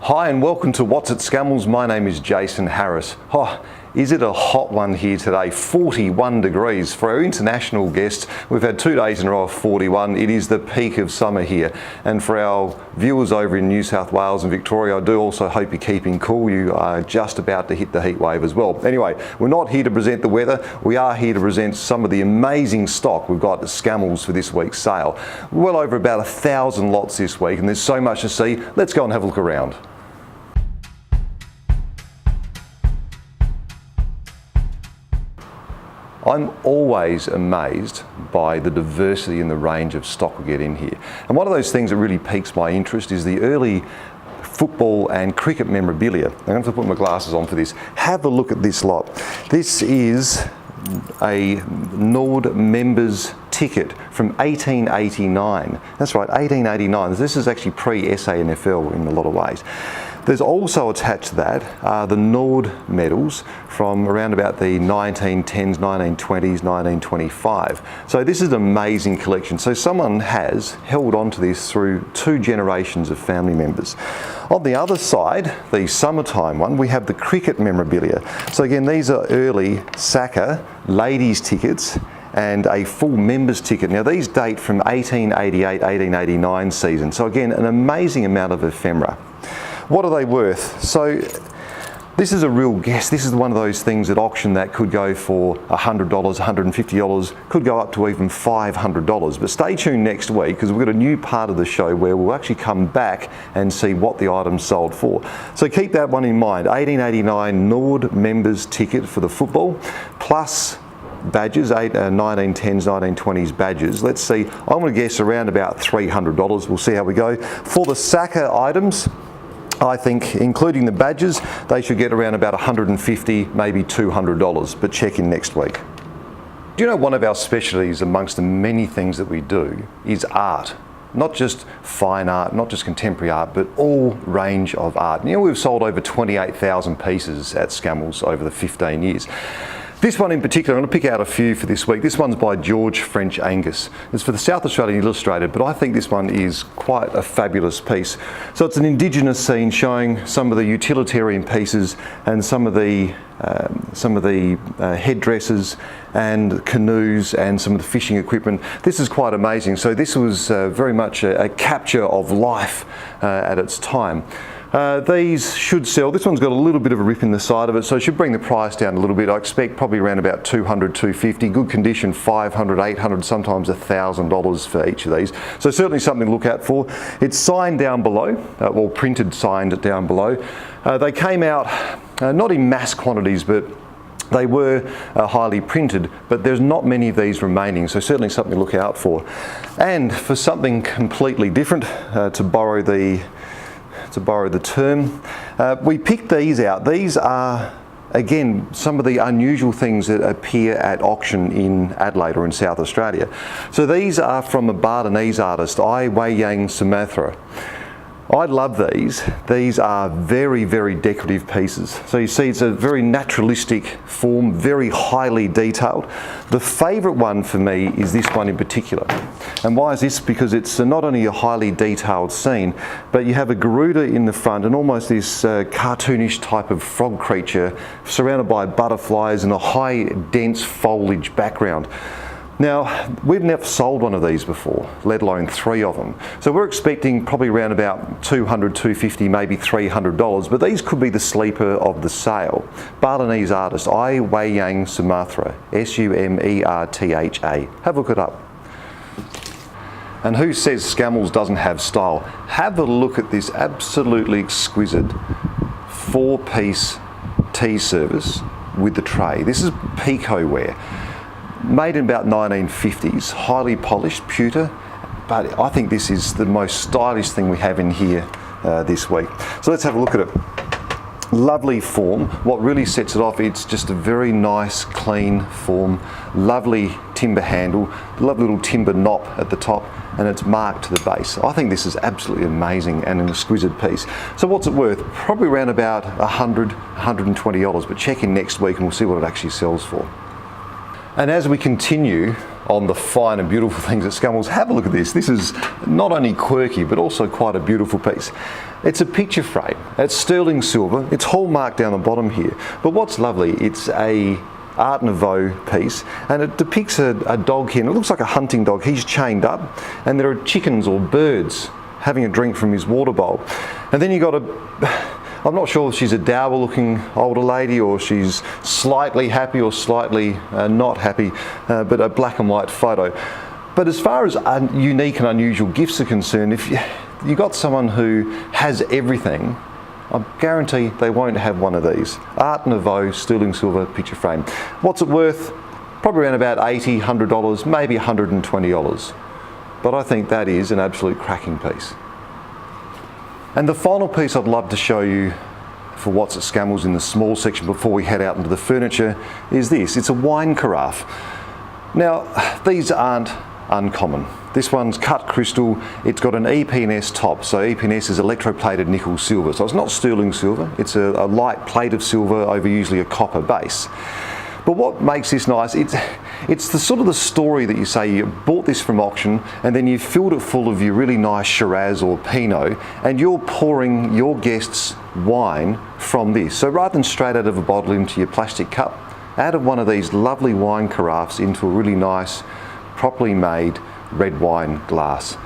Hi and welcome to What's at Scammells. My name is Jason Harris. Is it a hot one here today? 41 degrees. For our international guests, we've had 2 days in a row of 41. It is the peak of summer here. And for our viewers over in New South Wales and Victoria, I do also hope you're keeping cool. You are just about to hit the heat wave as well. Anyway, we're not here to present the weather. We are here to present some of the amazing stock we've got at Scammells for this week's sale. Well over about 1,000 lots this week, and there's so much to see. Let's go and have a look around. I'm always amazed by the diversity in the range of stock we get in here. And one of those things that really piques my interest is the early football and cricket memorabilia. I'm going to have to put my glasses on for this. Have a look at this lot. This is a Nouveau members ticket from 1889. That's right, 1889. This is actually pre-SANFL in a lot of ways. There's also attached to that the Nouveau medals from around about the 1910s, 1920s, 1925. So this is an amazing collection. So someone has held on to this through 2 generations of family members. On the other side, the summertime one, we have the cricket memorabilia. So again, these are early Saka ladies tickets and a full members ticket. Now these date from 1888, 1889 season. So again, an amazing amount of ephemera. What are they worth? So this is a real guess. This is one of those things at auction that could go for $100, $150, could go up to even $500. But stay tuned next week because we've got a new part of the show where we'll actually come back and see what the items sold for. So keep that one in mind. 1889 Nouveau members ticket for the football, plus badges, 1910s, 1920s badges. Let's see, I'm going to guess around about $300. We'll see how we go. For the Saka items, I think, including the badges, they should get around about $150, maybe $200, but check in next week. Do you know one of our specialties amongst the many things that we do is art? Not just fine art, not just contemporary art, but all range of art. You know, we've sold over 28,000 pieces at Scammells over the 15 years. This one in particular, I'm going to pick out a few for this week. This one's by George French Angus. It's for the South Australian Illustrated, but I think this one is quite a fabulous piece. So it's an Indigenous scene showing some of the utilitarian pieces and some of the headdresses and canoes and some of the fishing equipment. This is quite amazing. So this was very much a capture of life at its time. These should sell. This one's got a little bit of a rip in the side of it, so it should bring the price down a little bit. I expect probably around about $200, $250. Good condition, $500, $800, sometimes $1,000 for each of these. So certainly something to look out for. It's signed down below, or printed signed down below. They came out not in mass quantities, but they were highly printed, but there's not many of these remaining, so certainly something to look out for. And for something completely different, to borrow the term, we picked these out. These are, again, some of the unusual things that appear at auction in Adelaide or in South Australia. So these are from a Balinese artist, I Wayang Sumatra. I love these. These are very, very decorative pieces. So you see it's a very naturalistic form, very highly detailed. The favourite one for me is this one in particular. And why is this? Because it's not only a highly detailed scene, but you have a Garuda in the front and almost this cartoonish type of frog creature surrounded by butterflies and a high, dense foliage background. Now, we've never sold one of these before, let alone 3 of them. So we're expecting probably around about $200, $250, maybe $300, but these could be the sleeper of the sale. Balinese artist, I Wayang Sumatra, Sumertha. Have a look it up. And who says Scammells doesn't have style? Have a look at this absolutely exquisite 4-piece tea service with the tray. This is Pico ware. Made in about 1950s, highly polished, pewter, but I think this is the most stylish thing we have in here this week. So let's have a look at it. Lovely form. What really sets it off, it's just a very nice, clean form, lovely timber handle, lovely little timber knop at the top, and it's marked to the base. I think this is absolutely amazing and an exquisite piece. So what's it worth? Probably around about $100, $120, but check in next week and we'll see what it actually sells for. And as we continue on the fine and beautiful things at Scammells, have a look at this. This is not only quirky, but also quite a beautiful piece. It's a picture frame. It's sterling silver. It's hallmarked down the bottom here. But what's lovely, it's a Art Nouveau piece, and it depicts a dog here, and it looks like a hunting dog. He's chained up, and there are chickens or birds having a drink from his water bowl. And then you got I'm not sure if she's a dour looking older lady or she's slightly happy or slightly not happy, but a black and white photo. But as far as unique and unusual gifts are concerned, if you got someone who has everything, I guarantee they won't have one of these. Art Nouveau sterling silver picture frame. What's it worth? Probably around about $80, $100, maybe $120. But I think that is an absolute cracking piece. And the final piece I'd love to show you for what's at Scammells in the small section before we head out into the furniture is this. It's a wine carafe. Now, these aren't uncommon. This one's cut crystal. It's got an EP&S top. So EP&S is electroplated nickel silver. So it's not sterling silver. It's a light plate of silver over usually a copper base. But what makes this nice, it's the sort of the story that you say you bought this from auction and then you filled it full of your really nice Shiraz or Pinot, and you're pouring your guests wine from this. So rather than straight out of a bottle into your plastic cup, out of one of these lovely wine carafes into a really nice, properly made red wine glass.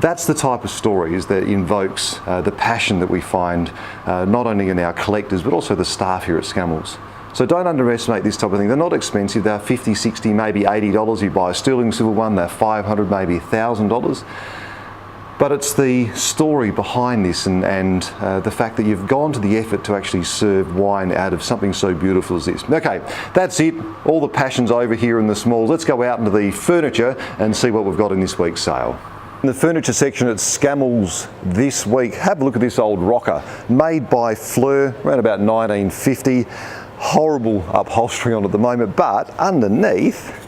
That's the type of stories that invokes the passion that we find not only in our collectors but also the staff here at Scammells. So don't underestimate this type of thing. They're not expensive. They're $50, $60, maybe $80. You buy a sterling silver one, they're $500, maybe $1,000. But it's the story behind this and the fact that you've gone to the effort to actually serve wine out of something so beautiful as this. Okay, that's it. All the passion's over here in the smalls. Let's go out into the furniture and see what we've got in this week's sale. In the furniture section at Scammells this week, have a look at this old rocker, made by Fleur around about 1950. Horrible upholstery on at the moment, but underneath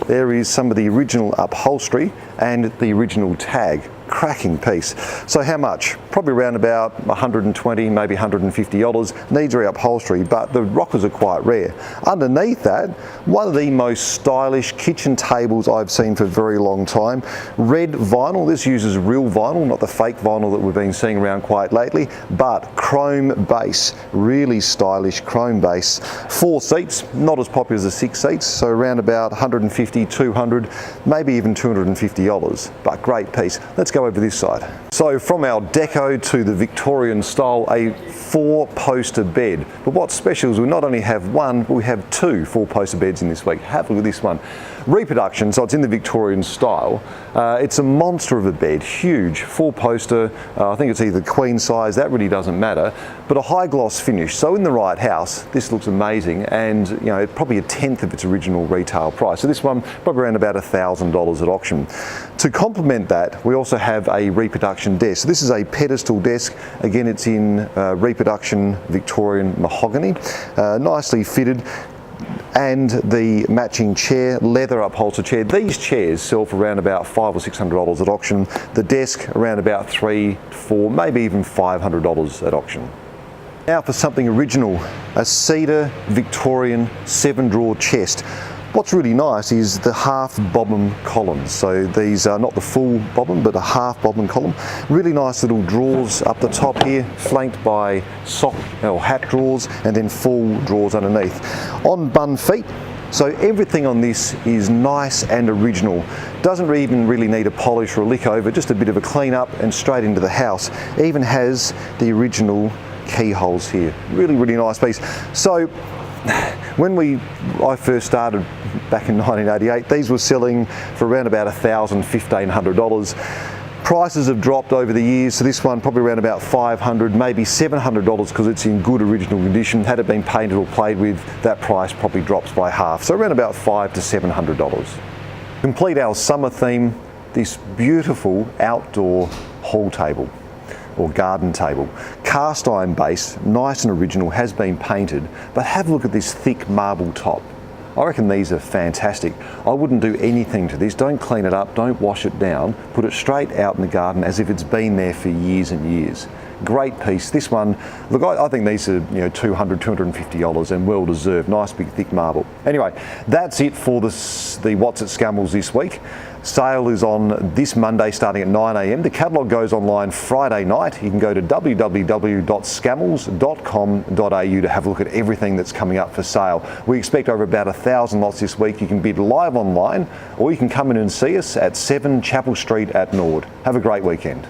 there is some of the original upholstery and the original tag. Cracking piece. So how much? Probably around about $120, maybe $150. Needs reupholstery, but the rockers are quite rare. Underneath that, one of the most stylish kitchen tables I've seen for a very long time. Red vinyl. This uses real vinyl, not the fake vinyl that we've been seeing around quite lately, but chrome base. Really stylish chrome base. 4 seats, not as popular as the 6 seats, so around about $150, $200, maybe even $250, but great piece. Let's go over this side. So from our deco to the Victorian style, a 4-poster bed. But what's special is we not only have one, but we have 2 4-poster beds in this week. Have a look at this one. Reproduction, so it's in the Victorian style. It's a monster of a bed, huge, 4-poster. I think it's either queen size, that really doesn't matter, but a high gloss finish. So in the right house, this looks amazing, and you know, probably a tenth of its original retail price. So this one, probably around about $1,000 at auction. To complement that, we also have a reproduction desk. So this is a pedestal desk. Again, it's in reproduction Victorian mahogany, nicely fitted. And the matching chair, leather upholstered chair. These chairs sell for around about $500 or $600 at auction. The desk around about $300, $400, maybe even $500 at auction. Now for something original, a cedar Victorian 7-drawer chest. What's really nice is the half bobbin columns. So these are not the full bobbin, but a half bobbin column. Really nice little drawers up the top here, flanked by sock or hat drawers, and then full drawers underneath. On bun feet, so everything on this is nice and original. Doesn't even really need a polish or a lick over, just a bit of a clean up and straight into the house. Even has the original keyholes here. Really, really nice piece. So when I first started back in 1988, these were selling for around about $1,000, $1,500. Prices have dropped over the years, so this one probably around about $500, maybe $700 because it's in good original condition. Had it been painted or played with, that price probably drops by half, so around about $500 to $700. Complete our summer theme, this beautiful outdoor hall table or garden table. Cast iron base, nice and original, has been painted, but have a look at this thick marble top. I reckon these are fantastic. I wouldn't do anything to this. Don't clean it up, don't wash it down. Put it straight out in the garden as if it's been there for years and years. Great piece. This one, look, I think these are $200, $250 and well deserved. Nice big thick marble. Anyway, that's it for the What's at Scammells this week. Sale is on this Monday starting at 9 a.m. The catalogue goes online Friday night. You can go to www.scammells.com.au to have a look at everything that's coming up for sale. We expect over about 1,000 lots this week. You can bid live online or you can come in and see us at 7 Chapel Street at Nord. Have a great weekend.